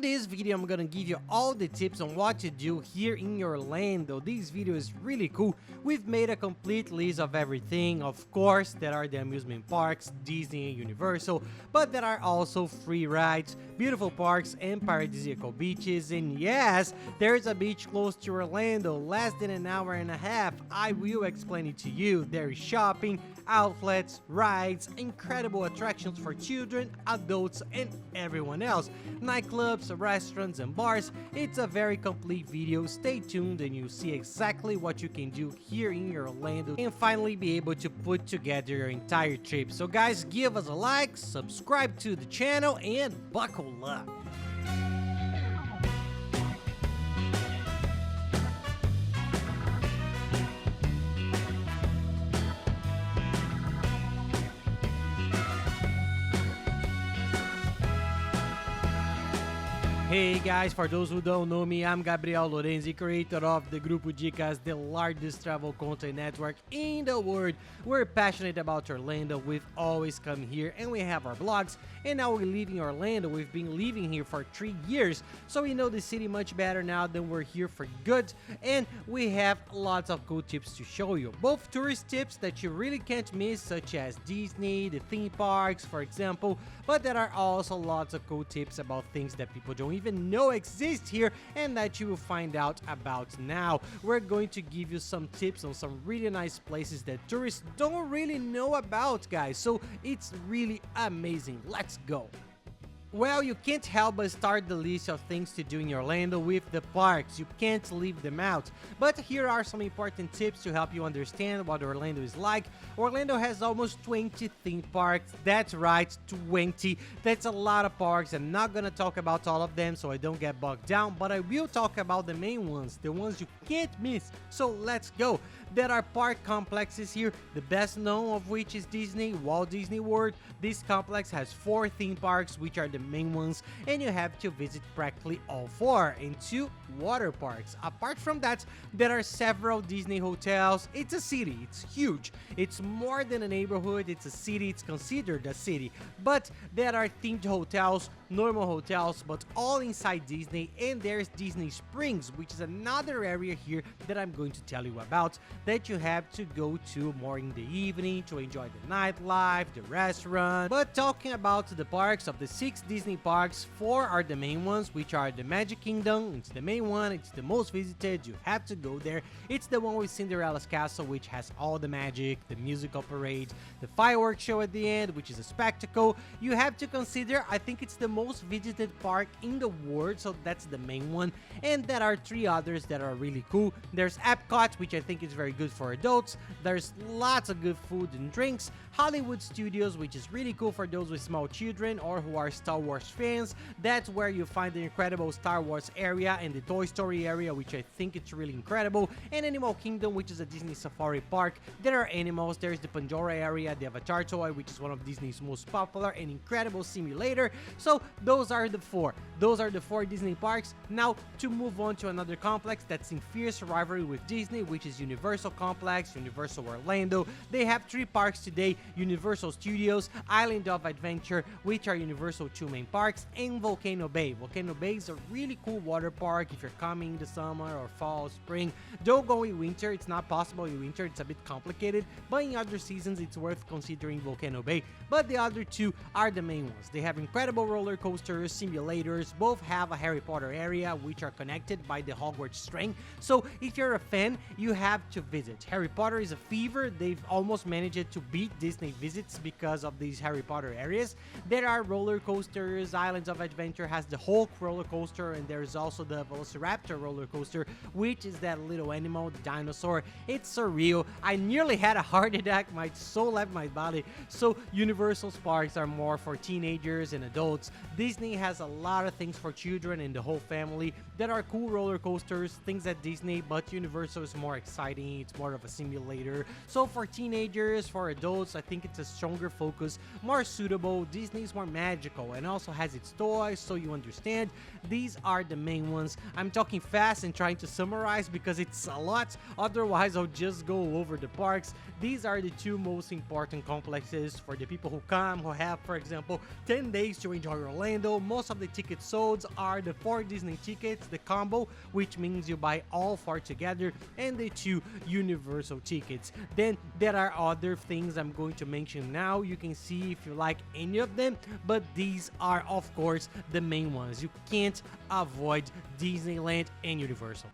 this video, I'm gonna give you all the tips on what to do here in Orlando. This video is really cool. We've made a complete list of everything. Of course, there are the amusement parks, Disney and Universal, but there are also free rides, beautiful parks, and paradisiacal beaches. And yes, there's a beach close to Orlando, less than an hour and a half. I will explain it to you. There is shopping, outlets, rides, incredible attractions for children, adults, and everyone else, nightclubs, restaurants, and bars. It's a very complete video. Stay tuned and you'll see exactly what you can do here in Orlando and finally be able to put together your entire trip. So guys, give us a like, subscribe to the channel, and buckle up. Hey guys, for those who don't know me, I'm Gabriel Lorenzi, creator of the Grupo Dicas, the largest travel content network in the world. We're passionate about Orlando, we've always come here and we have our blogs, and now we're leaving Orlando. We've been living here for 3 years, so we know the city much better now than we're here for good, and we have lots of cool tips to show you. Both tourist tips that you really can't miss, such as Disney, the theme parks, for example, but there are also lots of cool tips about things that people don't even know exist here and that you will find out about now. We're going to give you some tips on some really nice places that tourists don't really know about, guys, so it's really amazing. Let's go. Well, you can't help but start the list of things to do in Orlando with the parks. You can't leave them out. But here are some important tips to help you understand what Orlando is like. Orlando has almost 20 theme parks. That's right, 20. That's a lot of parks. I'm not gonna talk about all of them so I don't get bogged down, but I will talk about the main ones, the ones you can't miss. So let's go. There are park complexes here, the best known of which is Disney, Walt Disney World. This complex has 4 theme parks, which are the main ones, and you have to visit practically all 4, and 2 water parks. Apart from that, there are several Disney hotels. It's a city, it's huge. It's more than a neighborhood, it's a city, it's considered a city. But there are themed hotels, normal hotels, but all inside Disney, and there's Disney Springs, which is another area here that I'm going to tell you about, that you have to go to more in the evening to enjoy the nightlife, the restaurant. But talking about the parks, of the 6 Disney parks, 4 are the main ones, which are the Magic Kingdom. It's the main one, it's the most visited, you have to go there. It's the one with Cinderella's castle, which has all the magic, the musical parade, the fireworks show at the end, which is a spectacle. You have to consider, I think it's the most visited park in the world, so that's the main one. And there are 3 others that are really cool. There's Epcot, which I think is very good for adults. There's lots of good food and drinks. Hollywood Studios, which is really cool for those with small children or who are Star Wars fans. That's where you find the incredible Star Wars area and the Toy Story area, which I think it's really incredible. And Animal Kingdom, which is a Disney safari park. There are animals. There's the Pandora area, the Avatar toy, which is one of Disney's most popular and incredible simulator. So those are the 4. Those are the 4 Disney parks. Now to move on to another complex that's in fierce rivalry with Disney, which is Universal Complex, Universal Orlando. They have 3 parks today: Universal Studios, Island of Adventure, which are Universal 2 main parks, and Volcano Bay. Volcano Bay is a really cool water park if you're coming in the summer or fall, spring. Don't go in winter, it's not possible in winter, it's a bit complicated, but in other seasons it's worth considering Volcano Bay. But the other 2 are the main ones. They have incredible roller coasters, simulators, both have a Harry Potter area, which are connected by the Hogwarts train. So if you're a fan, you have to visit. Harry Potter is a fever. They've almost managed to beat Disney visits because of these Harry Potter areas. There are roller coasters. Islands of Adventure has the Hulk roller coaster, and there's also the Velociraptor roller coaster, which is that little animal, the dinosaur. It's surreal. I nearly had a heart attack. My soul left my body. So Universal's parks are more for teenagers and adults. Disney has a lot of things for children and the whole family. There are cool roller coasters, things at Disney, but Universal is more exciting. It's more of a simulator. So for teenagers, for adults, I think it's a stronger focus, more suitable. Disney's more magical and also has its toys, so you understand. These are the main ones. I'm talking fast and trying to summarize because it's a lot. Otherwise, I'll just go over the parks. These are the 2 most important complexes for the people who come, who have, for example, 10 days to enjoy Orlando. Orlando. Most of the tickets sold are the 4 Disney tickets, the combo, which means you buy all 4 together, and the 2 Universal tickets. Then there are other things I'm going to mention now. You can see if you like any of them, but these are of course the main ones. You can't avoid Disneyland and Universal.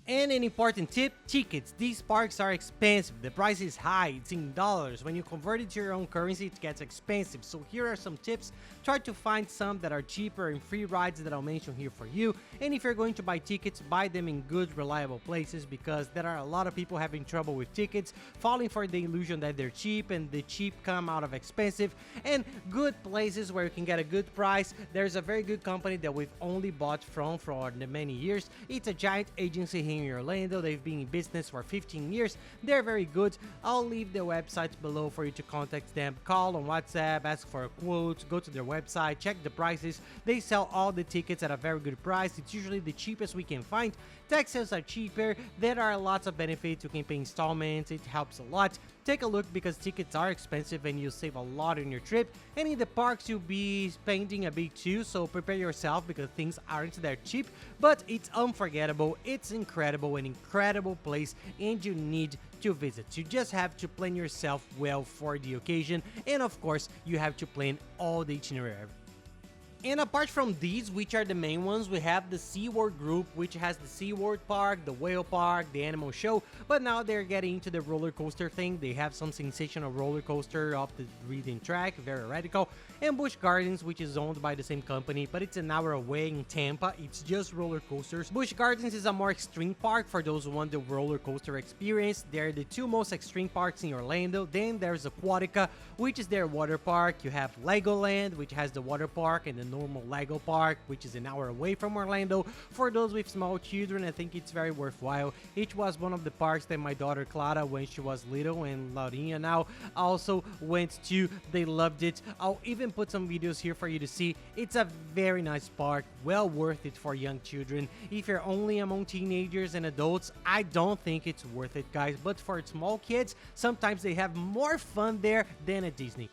And an important tip, tickets. These parks are expensive. The price is high, it's in dollars. When you convert it to your own currency, it gets expensive. So here are some tips. Try to find some that are cheaper and free rides that I'll mention here for you. And if you're going to buy tickets, buy them in good, reliable places, because there are a lot of people having trouble with tickets, falling for the illusion that they're cheap, and the cheap come out of expensive. And good places where you can get a good price. There's a very good company that we've only bought from for the many years. It's a giant agency here in Orlando. They've been in business for 15 years. They're very good. I'll leave their websites below for you to contact them. Call on WhatsApp, ask for a quote, go to their website, check the prices. They sell all the tickets at a very good price. It's usually the cheapest we can find. Tax sales are cheaper. There are lots of benefits. You can pay installments. It helps a lot. Take a look, because tickets are expensive and you save a lot on your trip. And in the parks you'll be spending a bit too, so prepare yourself, because things aren't that cheap. But it's unforgettable, it's incredible, an incredible place, and you need to visit. You just have to plan yourself well for the occasion, and of course you have to plan all the itinerary. And apart from these, which are the main ones, we have the SeaWorld group, which has the SeaWorld Park, the Whale Park, the Animal Show, but now they're getting into the roller coaster thing. They have some sensational roller coaster off the reading track, very radical, and Busch Gardens, which is owned by the same company, but it's an hour away in Tampa. It's just roller coasters. Busch Gardens is a more extreme park for those who want the roller coaster experience. They're the 2 most extreme parks in Orlando. Then there's Aquatica, which is their water park. You have Legoland, which has the water park, and the normal Lego park, which is an hour away from Orlando. For those with small children, I think it's very worthwhile. It was one of the parks that my daughter Clara, when she was little, and Laurinha now also went to. They loved it. I'll even put some videos here for you to see. It's a very nice park, well worth it for young children. If you're only among teenagers and adults, I don't think it's worth it, guys, but for small kids, sometimes they have more fun there than at Disney.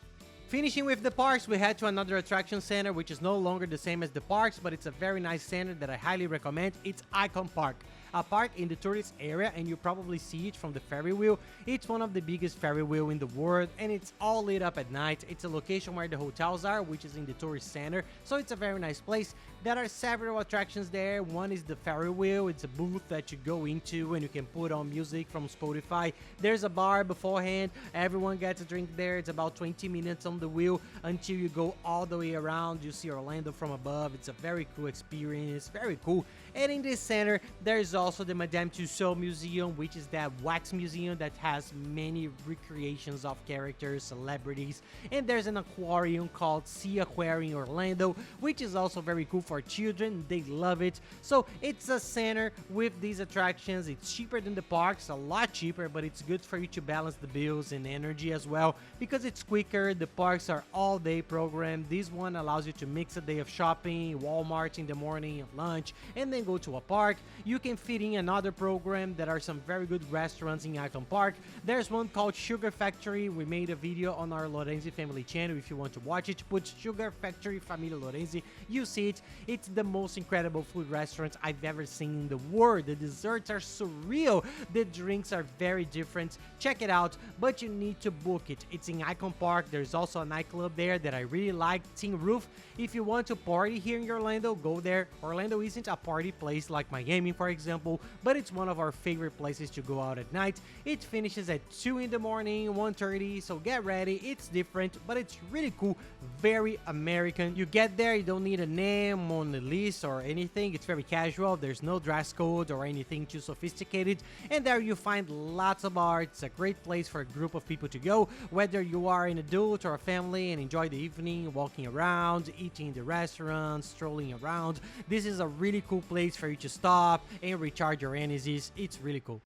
Finishing with the parks, we head to another attraction center, which is no longer the same as the parks, but it's a very nice center that I highly recommend. It's Icon Park, a park in the tourist area, and you probably see it from the Ferry wheel. It's one of the biggest Ferry wheel in the world, and it's all lit up at night. It's a location where the hotels are, which is in the tourist center, so it's a very nice place. There are several attractions there. One is the Ferry wheel. It's a booth that you go into and you can put on music from Spotify. There's a bar beforehand. Everyone gets a drink there. It's about 20 minutes on the wheel until you go all the way around. You see Orlando from above. It's a very cool experience, very cool. And in this center, there's also the Madame Tussauds Museum, which is that wax museum that has many recreations of characters, celebrities. And there's an aquarium called Sea Aquarium Orlando, which is also very cool for children. They love it. So it's a center with these attractions. It's cheaper than the parks, a lot cheaper, but it's good for you to balance the bills and energy as well, because it's quicker. The parks are all-day program. This one allows you to mix a day of shopping, Walmart in the morning, lunch, and then go to a park. You can fit in another program. There are some very good restaurants in Icon Park. There's one called Sugar Factory. We made a video on our Lorenzi family channel. If you want to watch it, put Sugar Factory Family Lorenzi. You see it. It's the most incredible food restaurant I've ever seen in the world. The desserts are surreal. The drinks are very different. Check it out, but you need to book it. It's in Icon Park. There's also a nightclub there that I really like, Tin Roof. If you want to party here in Orlando, go there. Orlando isn't a party place like Miami, for example, but it's one of our favorite places to go out at night. It finishes at 2 in the morning, 1:30, so get ready. It's different, but it's really cool, very American. You get there, you don't need a name on the list or anything. It's very casual. There's no dress code or anything too sophisticated, and there you find lots of art. It's a great place for a group of people to go, whether you are an adult or a family and enjoy the evening, walking around, eating in the restaurants, strolling around. This is a really cool place for you to stop and recharge your energies. It's really cool.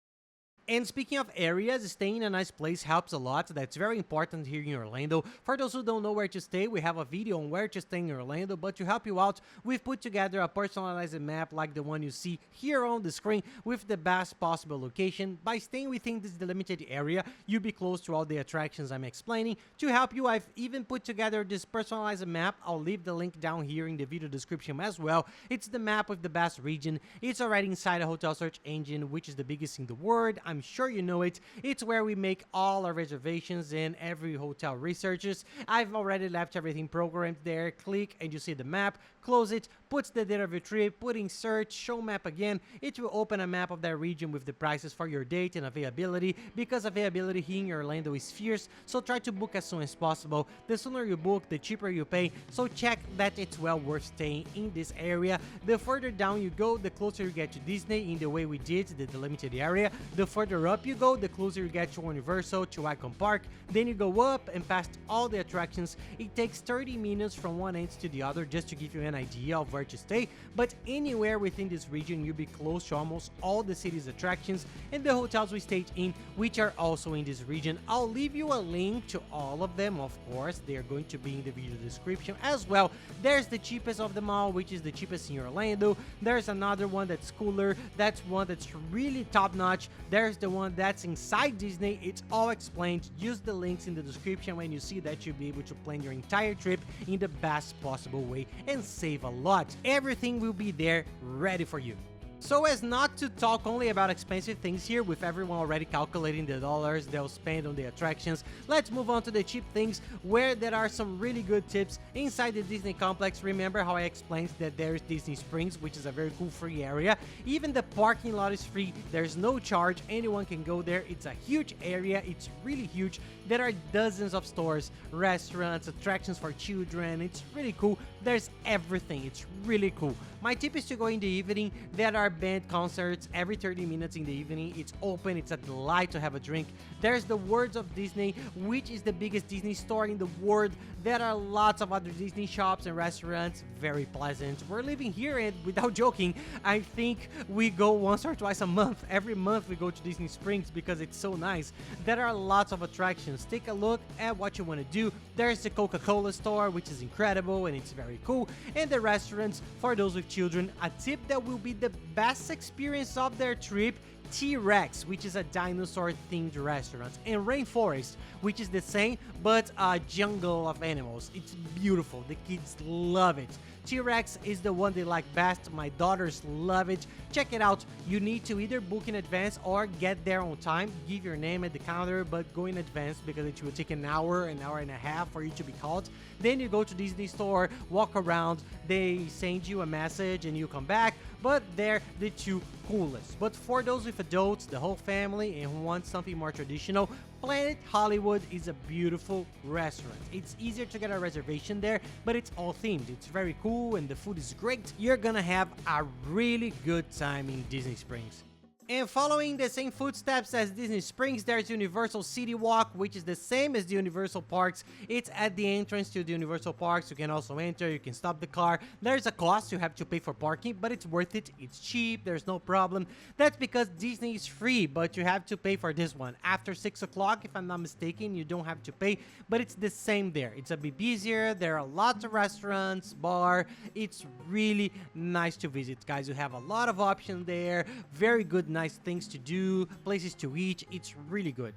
And speaking of areas, staying in a nice place helps a lot. That's very important here in Orlando. For those who don't know where to stay, we have a video on where to stay in Orlando, but to help you out, we've put together a personalized map like the one you see here on the screen with the best possible location. By staying within this delimited area, you'll be close to all the attractions I'm explaining. To help you, I've even put together this personalized map. I'll leave the link down here in the video description as well. It's the map with the best region. It's already inside a hotel search engine, which is the biggest in the world. I'm sure you know it. It's where we make all our reservations and every hotel researches. I've already left everything programmed there. Click and you see the map. Close it, puts the date of your trip, put in search, show map again. It will open a map of that region with the prices for your date and availability, because availability here in Orlando is fierce, so try to book as soon as possible. The sooner you book, the cheaper you pay, so check that it's well worth staying in this area. The further down you go, the closer you get to Disney in the way we did the delimited area. The further up you go, the closer you get to Universal, to Icon Park. Then you go up and past all the attractions. It takes 30 minutes from one end to the other just to give you an idea of where to stay, but anywhere within this region you'll be close to almost all the city's attractions and the hotels we stayed in, which are also in this region. I'll leave you a link to all of them, of course. They are going to be in the video description as well. There's the cheapest of them all, which is the cheapest in Orlando. There's another one that's cooler. That's one that's really top notch. There's the one that's inside Disney. It's all explained. Use the links in the description when you see that you'll be able to plan your entire trip in the best possible way and save a lot. Everything will be there ready for you. So as not to talk only about expensive things here, with everyone already calculating the dollars they'll spend on the attractions, let's move on to the cheap things where there are some really good tips inside the Disney complex. Remember how I explained that there's Disney Springs, which is a very cool free area. Even the parking lot is free. There's no charge. Anyone can go there. It's a huge area. It's really huge. There are dozens of stores, restaurants, attractions for children. It's really cool. There's everything. It's really cool. My tip is to go in the evening. There are band concerts every 30 minutes in the evening. It's open. It's a delight to have a drink. There's the World of Disney, which is the biggest Disney store in the world. There are lots of other Disney shops and restaurants. Very pleasant. We're living here, and without joking, I think we go once or twice a month. Every month we go to Disney Springs because it's so nice. There are lots of attractions. Take a look at what you want to do. There's the Coca-Cola store, which is incredible and it's very cool. And the restaurants for those with children. A tip that will be the best experience of their trip: T-Rex, which is a dinosaur-themed restaurant, and Rainforest, which is the same, but a jungle of animals. It's beautiful. The kids love it. T-Rex is the one they like best. My daughters love it. Check it out. You need to either book in advance or get there on time. Give your name at the counter, but go in advance because it will take an hour and a half for you to be called. Then you go to Disney store, walk around, they send you a message and you come back, but they're the two coolest. But for those with adults, the whole family, and who want something more traditional, Planet Hollywood is a beautiful restaurant. It's easier to get a reservation there, but it's all themed. It's very cool and the food is great. You're gonna have a really good time in Disney Springs. And following the same footsteps as Disney Springs, there's Universal Citywalk, which is the same as the Universal Parks. It's at the entrance to the Universal Parks. You can also enter, you can stop the car. There's a cost, you have to pay for parking, but it's worth it. It's cheap, there's no problem. That's because Disney is free, but you have to pay for this one. After 6 o'clock, if I'm not mistaken, you don't have to pay, but it's the same there. It's a bit busier, there are lots of restaurants, bar. It's really nice to visit, guys. You have a lot of options there, very good, nice things to do, places to eat. It's really good.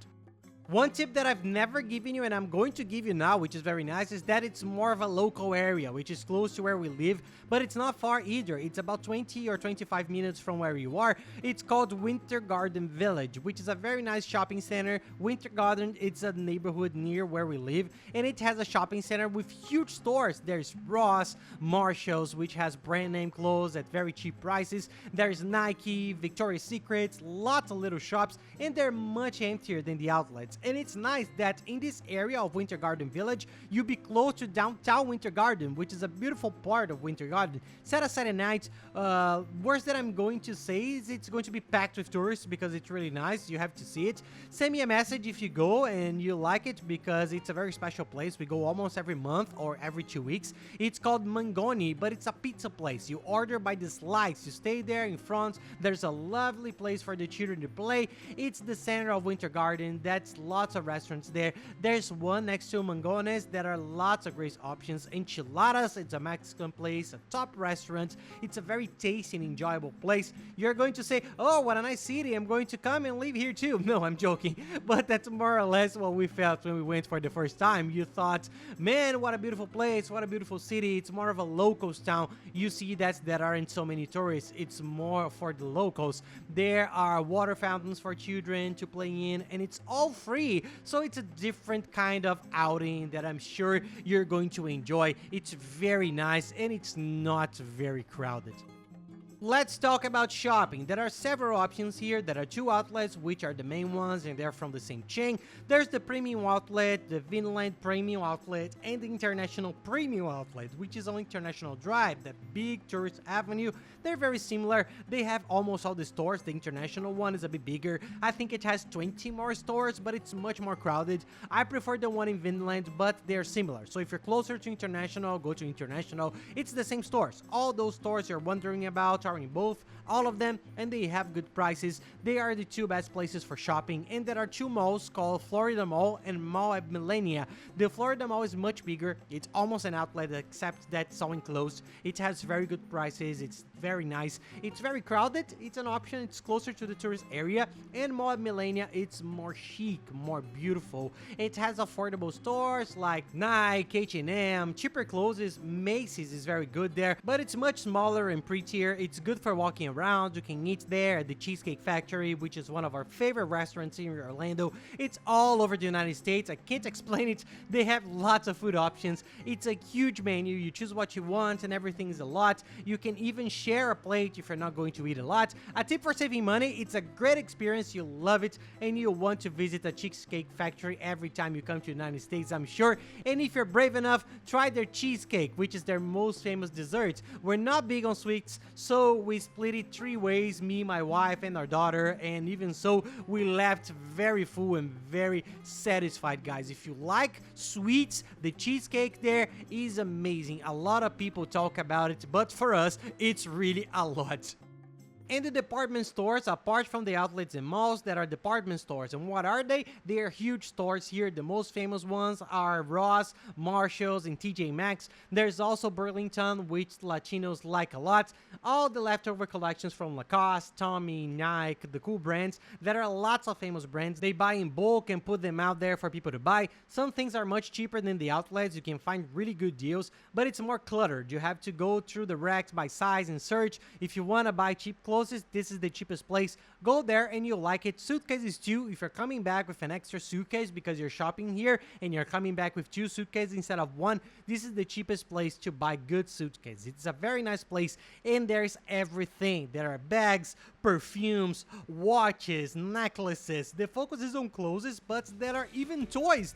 One tip that I've never given you and I'm going to give you now, which is very nice, is that it's more of a local area, which is close to where we live, but it's not far either. It's about 20 or 25 minutes from where you are. It's called Winter Garden Village, which is a very nice shopping center. Winter Garden, it's a neighborhood near where we live, and it has a shopping center with huge stores. There's Ross, Marshalls, which has brand name clothes at very cheap prices. There's Nike, Victoria's Secrets, lots of little shops, and they're much emptier than the outlets. resorts. And it's nice that in this area of Winter Garden Village, you'll be close to downtown Winter Garden, which is a beautiful part of Winter Garden. Saturday night, worst that I'm going to say is it's going to be packed with tourists because it's really nice. You have to see it. Send me a message if you go and you like it, because it's a very special place. We go almost every month or every 2 weeks. It's called Mangones, but it's a pizza place. You order by the slice. You stay there in front. There's a lovely place for the children to play. It's the center of Winter Garden. That's lots of restaurants there. There's one next to Mangones. There are lots of great options. Enchiladas, it's a Mexican place, a top restaurant. It's a very tasty and enjoyable place. You're going to say, oh, what a nice city. I'm going to come and live here too. No, I'm joking. But that's more or less what we felt when we went for the first time. You thought, man, what a beautiful place. What a beautiful city. It's more of a locals town. You see that there aren't so many tourists. It's more for the locals. There are water fountains for children to play in, and it's all free. So it's a different kind of outing that I'm sure you're going to enjoy. It's very nice and it's not very crowded. Let's talk about shopping. There are several options here. There are 2 outlets, which are the main ones, and they're from the same chain. There's the Premium Outlet, the Vineland Premium Outlet, and the International Premium Outlet, which is on International Drive, that big tourist avenue. They're very similar. They have almost all the stores. The International one is a bit bigger. I think it has 20 more stores, but it's much more crowded. I prefer the one in Vineland, but they're similar. So if you're closer to International, go to International. It's the same stores. All those stores you're wondering about are in both, all of them, and they have good prices. They are the 2 best places for shopping, and there are 2 malls called Florida Mall and Mall at Millenia. The Florida Mall is much bigger. It's almost an outlet, except that it's all enclosed. It has very good prices. It's very nice. It's very crowded. It's an option. It's closer to the tourist area. And Mall at Millenia, it's more chic, more beautiful. It has affordable stores like Nike, H&M, cheaper clothes. Macy's is very good there, but it's much smaller and prettier. It's good for walking around. You can eat there at the Cheesecake Factory, which is one of our favorite restaurants in Orlando. It's all over the United States. I can't explain it. They have lots of food options. It's a huge menu. You choose what you want and everything is a lot. You can even share a plate if you're not going to eat a lot. A tip for saving money, it's a great experience. You'll love it and you'll want to visit the Cheesecake Factory every time you come to the United States, I'm sure. And if you're brave enough, try their cheesecake, which is their most famous dessert. We're not big on sweets, so we split it 3 ways, me, my wife, and our daughter, and even so, we left very full and very satisfied, guys. If you like sweets, the cheesecake there is amazing. A lot of people talk about it, but for us, it's really a lot. And the department stores, apart from the outlets and malls, that are department stores. And what are they? They are huge stores here. The most famous ones are Ross, Marshalls, and TJ Maxx. There's also Burlington, which Latinos like a lot. All the leftover collections from Lacoste, Tommy, Nike, the cool brands. There are lots of famous brands. They buy in bulk and put them out there for people to buy. Some things are much cheaper than the outlets. You can find really good deals, but it's more cluttered. You have to go through the racks by size and search. If you want to buy cheap clothes, this is the cheapest place. Go there and you'll like it. Suitcases too. If you're coming back with an extra suitcase because you're shopping here and you're coming back with 2 suitcases instead of 1, this is the cheapest place to buy good suitcases. It's a very nice place and there's everything. There are bags, perfumes, watches, necklaces. The focus is on clothes, but there are even toys.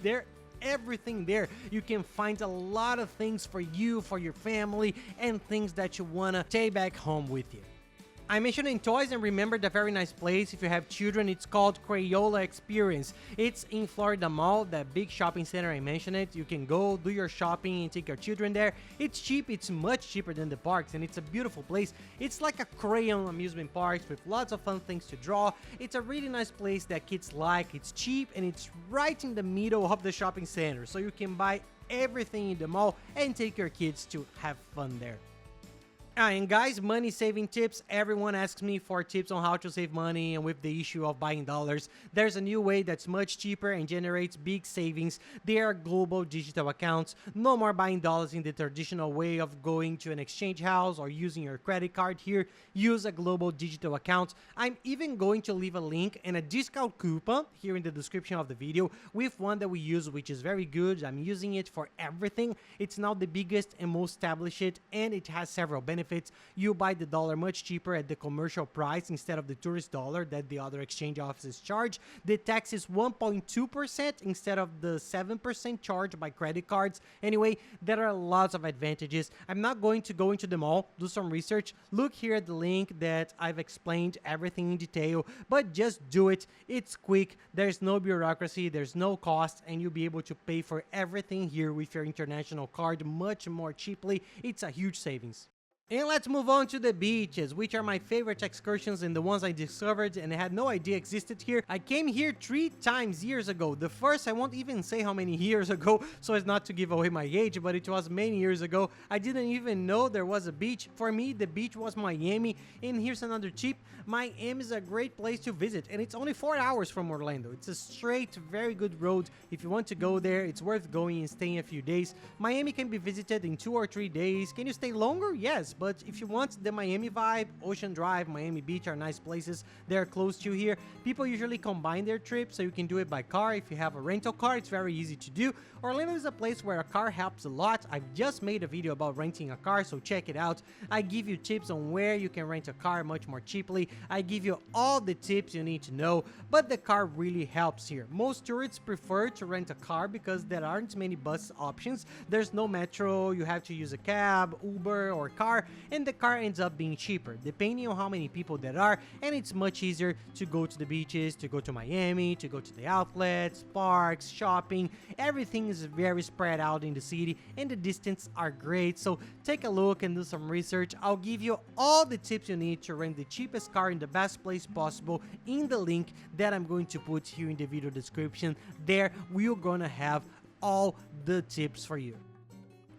Everything there. You can find a lot of things for you, for your family, and things that you want to take back home with you. I mentioned in toys, and remember the very nice place if you have children. It's called Crayola Experience. It's in Florida Mall, that big shopping center I mentioned it. You can go do your shopping and take your children there. It's cheap. It's much cheaper than the parks, and it's a beautiful place. It's like a crayon amusement park with lots of fun things to draw. It's a really nice place that kids like. It's cheap, and it's right in the middle of the shopping center, so you can buy everything in the mall and take your kids to have fun there. And guys, money saving tips. Everyone asks me for tips on how to save money, and with the issue of buying dollars, there's a new way that's much cheaper and generates big savings. They are global digital accounts. No more buying dollars in the traditional way of going to an exchange house or using your credit card here. Use a global digital account. I'm even going to leave a link and a discount coupon here in the description of the video with one that we use, which is very good. I'm using it for everything. It's now the biggest and most established, and it has several benefits. benefits. You buy the dollar much cheaper at the commercial price instead of the tourist dollar that the other exchange offices charge. The tax is 1.2% instead of the 7% charged by credit cards. Anyway, there are lots of advantages. I'm not going to go into them all. Do some research. Look here at the link that I've explained everything in detail, but just do it. It's quick. There's no bureaucracy. There's no cost, and you'll be able to pay for everything here with your international card much more cheaply. It's a huge savings. And let's move on to the beaches, which are my favorite excursions and the ones I discovered and I had no idea existed here. I came here 3 times years ago. The first, I won't even say how many years ago, so as not to give away my age, but it was many years ago. I didn't even know there was a beach. For me, the beach was Miami. And here's another tip. Miami is a great place to visit, and it's only 4 hours from Orlando. It's a straight, very good road. If you want to go there, it's worth going and staying a few days. Miami can be visited in 2 or 3 days. Can you stay longer? Yes, but if you want the Miami vibe, Ocean Drive, Miami Beach are nice places. They're close to here. People usually combine their trips, so you can do it by car. If you have a rental car, it's very easy to do. Orlando is a place where a car helps a lot. I've just made a video about renting a car, so check it out. I give you tips on where you can rent a car much more cheaply. I give you all the tips you need to know, but the car really helps here. Most tourists prefer to rent a car because there aren't many bus options. There's no metro, you have to use a cab, Uber, or car, and the car ends up being cheaper, depending on how many people there are, and it's much easier to go to the beaches, to go to Miami, to go to the outlets, parks, shopping. Everything is very spread out in the city, and the distance are great, so take a look and do some research. I'll give you all the tips you need to rent the cheapest car in the best place possible in the link that I'm going to put here in the video description. There, we're gonna have all the tips for you.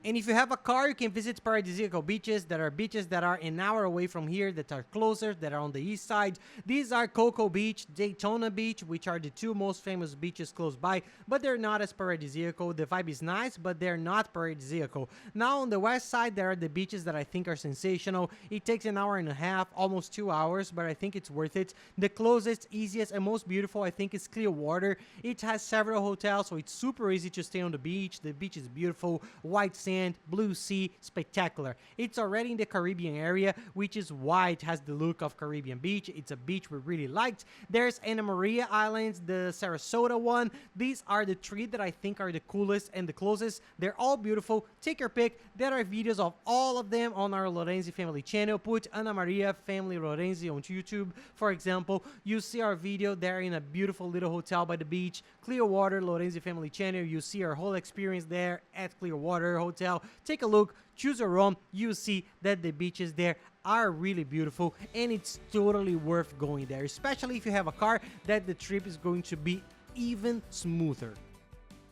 And if you have a car, you can visit paradisiacal beaches. There are beaches that are an hour away from here that are closer, that are on the east side. These are Cocoa Beach, Daytona Beach, which are the 2 most famous beaches close by, but they're not as paradisiacal. The vibe is nice, but they're not paradisiacal. Now on the west side, there are the beaches that I think are sensational. It takes an hour and a half, almost 2 hours, but I think it's worth it. The closest, easiest, and most beautiful, I think, is Clearwater. It has several hotels, so it's super easy to stay on the beach. The beach is beautiful, white sand, blue sea, spectacular. It's already in the Caribbean area, which is why it has the look of Caribbean beach. It's a beach we really liked. There's Anna Maria Islands, the Sarasota one. These are the 3 that I think are the coolest and the closest. They're all beautiful. Take your pick. There are videos of all of them on our Lorenzi family channel. Put Anna Maria Family Lorenzi on YouTube, for example. You see our video there in a beautiful little hotel by the beach. Clearwater Lorenzi family channel. You see our whole experience there at Clearwater Hotel. Take a look, choose your own. You see that the beaches there are really beautiful, and it's totally worth going there, especially if you have a car, that the trip is going to be even smoother.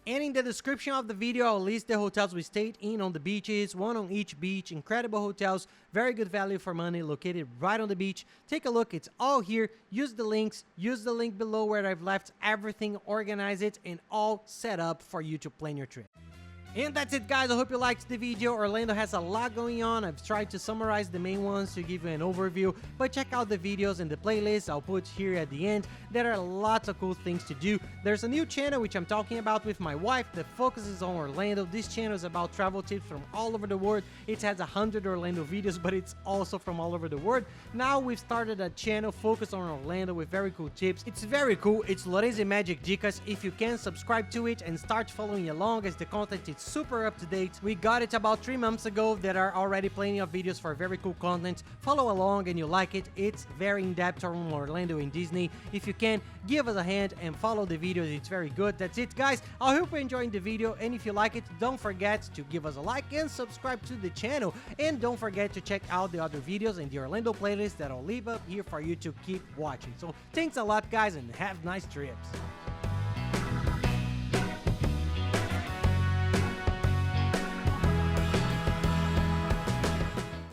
And in the description of the video, I'll list the hotels we stayed in on the beaches, 1 on each beach. Incredible hotels, very good value for money, located right on the beach. Take a look, it's all here. Use the links, use the link below where I've left everything, organize it, and all set up for you to plan your trip. And that's it, guys. I hope you liked the video. Orlando has a lot going on. I've tried to summarize the main ones to give you an overview, but check out the videos and the playlist I'll put here at the end. There are lots of cool things to do. There's a new channel which I'm talking about with my wife that focuses on Orlando. This channel is about travel tips from all over the world. It has 100 Orlando videos, but it's also from all over the world. Now we've started a channel focused on Orlando with very cool tips. It's very cool. It's Lorenzi Magic Dicas. If you can, subscribe to it and start following along, as the content is super up to date. We got it about 3 months ago. There are already plenty of videos for very cool content. Follow along and you like it. It's very in-depth on Orlando and Disney. If you can, give us a hand and follow the videos. It's very good. That's it, guys. I hope you're enjoying the video, and if you like it, don't forget to give us a like and subscribe to the channel. And don't forget to check out the other videos in the Orlando playlist that I'll leave up here for you to keep watching. So thanks a lot, guys, and have nice trips.